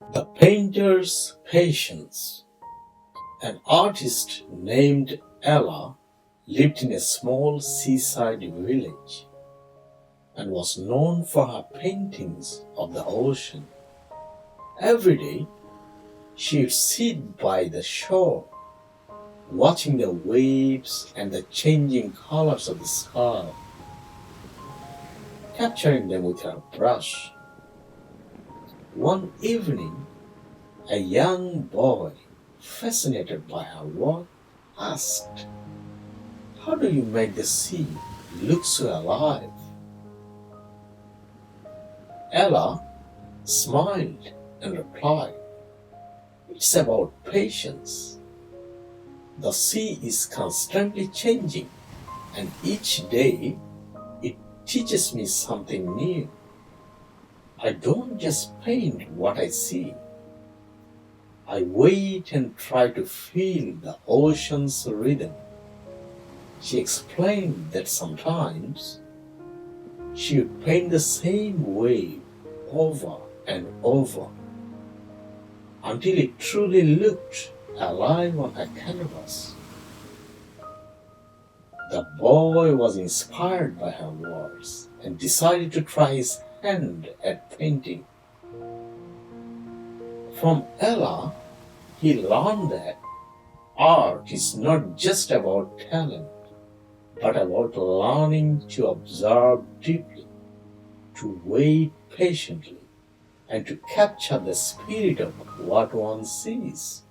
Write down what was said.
The painter's patience. An artist named Ella lived in a small seaside village and was known for her paintings of the ocean. Every day, she would sit by the shore, watching the waves and the changing colors of the sky, capturing them with her brush. One evening, a young boy, fascinated by her work, asked, "How do you make the sea look so alive?" Ella smiled and replied, "It's about patience. The sea is constantly changing, and each day it teaches me something new. I don't just paint what I see. I wait and try to feel the ocean's rhythm." She explained that sometimes she would paint the same wave over and over until it truly looked alive on her canvas. The boy was inspired by her words and decided to try his hand at painting. From Ella, he learned that art is not just about talent, but about learning to observe deeply, to wait patiently, and to capture the spirit of what one sees.